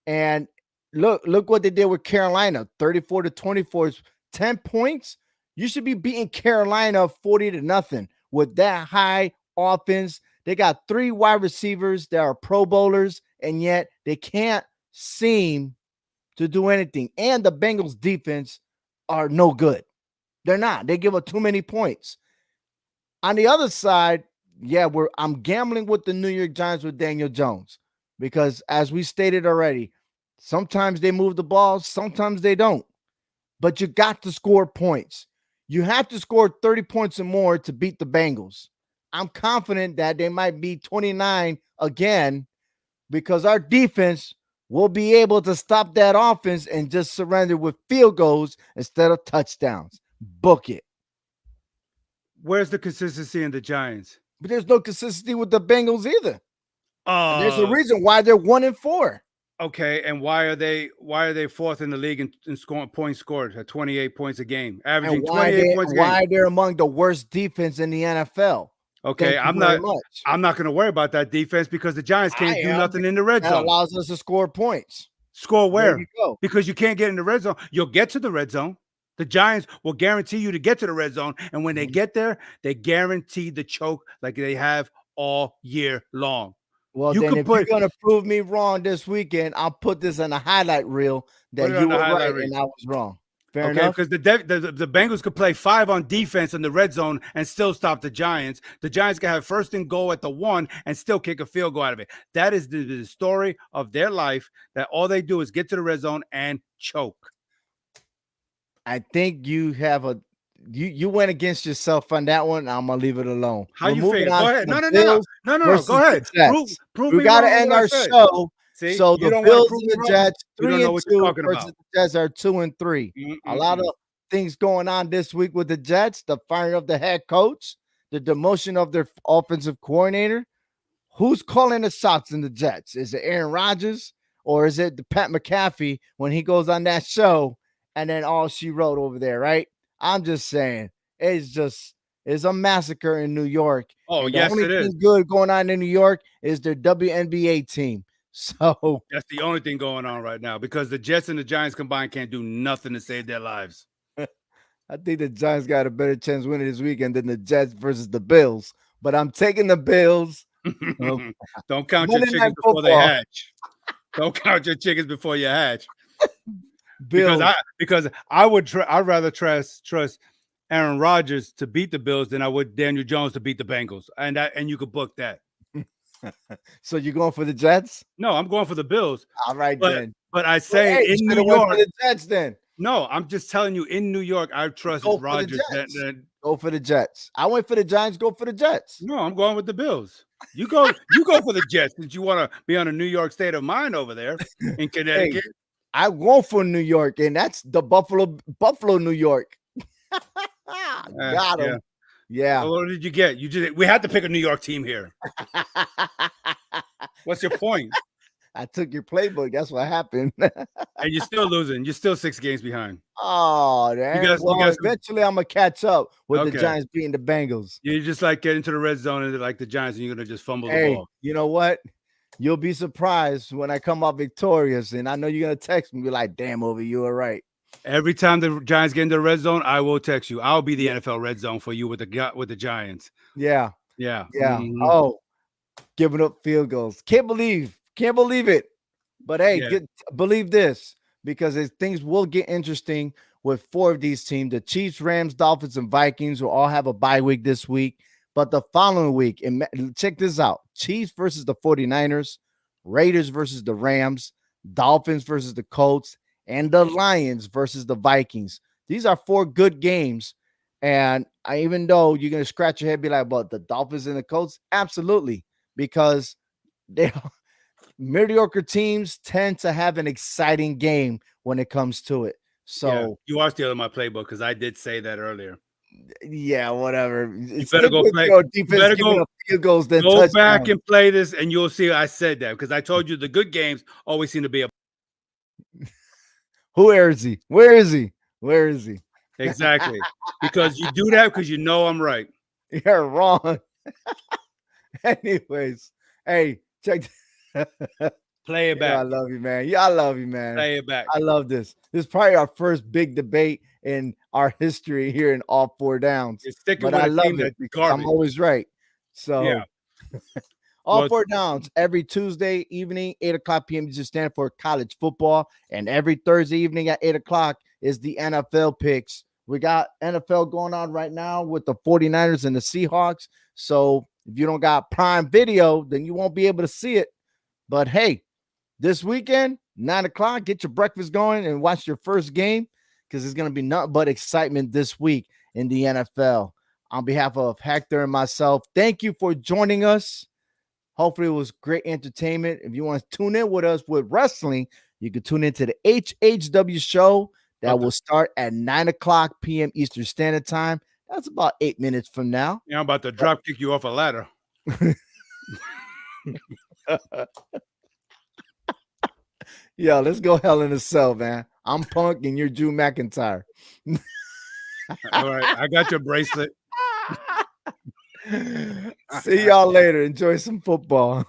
And look what they did with Carolina, 34-24, 10 points. You should be beating Carolina 40-0 with that high offense. They got 3 wide receivers that are pro bowlers, and yet they can't seem to do anything. And the Bengals defense are no good. They're not. They give up too many points. On the other side, yeah, I'm gambling with the New York Giants with Daniel Jones because as we stated already, sometimes they move the ball, sometimes they don't. But you got to score points. You have to score 30 points or more to beat the Bengals. I'm confident that they might be 29 again because our defense will be able to stop that offense and just surrender with field goals instead of touchdowns. Book it. Where's the consistency in the Giants? But there's no consistency with the Bengals either. And there's a Uh reason why they're 1-4. okay. And why are they fourth in the league in scoring points scored at 28 points a game, And averaging why 28 points a game? they're among the worst defense in the NFL. Okay, Thank you very much. I'm not going to worry about that defense because the Giants I can't do am. nothing in the red That zone. allows us to score points. Score There where? you go. Because you can't get in the red zone. You'll get to the red zone. The Giants will guarantee you to get to the red zone. And when they Mhm. get there, they guarantee the choke like they have all year long. Well, You then could if you're put gonna prove me wrong this weekend, I'll put this in a highlight reel put that it you on the were right highlight reel. and I was wrong. Fair Okay, enough. because the Bengals could play 5 on defense in the red zone and still stop the Giants. The Giants can have first and goal at the 1 and still kick a field goal out of it. That is the story of their life. That all they do is get to the red zone and choke. I think you went against yourself on that one. I'm gonna leave it alone. How We're you moving figure? on Go to ahead. the No, no, no, no, Bills no, no, no. Go versus the ahead. Prove Jets. prove We me got to wrong on end what I our said. show. See, So you the don't want to Bills prove and me the wrong. Jets, You don't three know and what you're two talking versus about. the Jets are 2-3. A lot of things going on this week with the Jets. The firing of the head coach, the demotion of their offensive coordinator. Who's calling the shots in the Jets? Is it Aaron Rodgers or is it the Pat McAfee when he goes on that show and then all she wrote over there, right? I'm just saying, it's just is a massacre in New York. Oh, And the yes, only it is. thing good going on in New York is their WNBA team. So That's the only thing going on right now because the Jets and the Giants combined can't do nothing to save their lives. I think the Giants got a better chance winning this weekend than the Jets versus the Bills. But I'm taking the Bills. Don't count your Monday Night chickens before they Football. hatch. Don't count your chickens before you hatch. Bills. Because I'd rather trust Aaron Rodgers to beat the Bills than I would Daniel Jones to beat the Bengals. And you could book that. So you're going for the Jets? No, I'm going for the Bills. All right, But then. but I Well, say hey, you in should New have went for York. the Jets then. No, I'm just telling you, in New York, I trust Go for the Rodgers. Jets. Go for the Jets. I went for the Giants. Go for the Jets. No, I'm going with the Bills. You go for the Jets since you want to be on a New York state of mind over there in Hey, Connecticut. I go for New York, and that's the Buffalo, New York. Got Yeah. him. Yeah. What did you get? We had to pick a New York team here. What's your point? I took your playbook. That's what happened. And you're still losing. You're still 6 games behind. Oh, damn. Well, eventually I'm gonna catch up with the Giants beating the Bengals. You just like get into the red zone and like the Giants, and you're gonna just fumble the ball. You know what? You'll be surprised when I come out victorious, and I know you're gonna text me, be like, "Damn, Ovi, you were right." Every time the Giants get into the red zone, I will text you. I'll be the NFL red zone for you with the Giants. Yeah. Yeah. Mm-hmm. Oh, giving up field goals. Can't believe it. But hey, believe this, because things will get interesting with 4 of these teams. The Chiefs, Rams, Dolphins, and Vikings will all have a bye week this week. But the following week, and check this out: Chiefs versus the 49ers, Raiders versus the Rams, Dolphins versus the Colts, and the Lions versus the Vikings. These are 4 good games. And even though you're going to scratch your head, be like, but the Dolphins and the Colts? Absolutely. Because they mediocre teams tend to have an exciting game when it comes to it. So you are stealing my playbook because I did say that earlier. Yeah, whatever. You better go play. Defense better go, field goals than go back and play this, and you'll see I said that because I told you the good games always seem to be a. Where is he? Where is he? Where is he? Exactly. Because you do that because you know I'm right. You're wrong. Anyways, hey, check. Play it back. Yeah, I love you, man. Yeah, I love you, man. Play it back. I love this. This is probably our first big debate in our history here in all 4 downs. But I love it because I'm always right. So yeah. all 4 downs every Tuesday evening, 8:00 p.m. Eastern Standard for college football, and every Thursday evening at 8:00 is the NFL picks. We got NFL going on right now with the 49ers and the Seahawks. So if you don't got Prime Video, then you won't be able to see it. But hey, this weekend, 9:00, get your breakfast going and watch your first game, because it's going to be nothing but excitement this week in the NFL. On behalf of Hector and myself, thank you for joining us. Hopefully it was great entertainment. If you want to tune in with us with wrestling, you can tune into the HHW show that will start at 9:00 p.m. Eastern Standard Time. That's about 8 minutes from now. Yeah, I'm about to drop kick you off a ladder. Yeah, let's go Hell in a Cell, man. I'm Punk and you're Drew McIntyre. All right, I got your bracelet. See y'all later. Enjoy some football.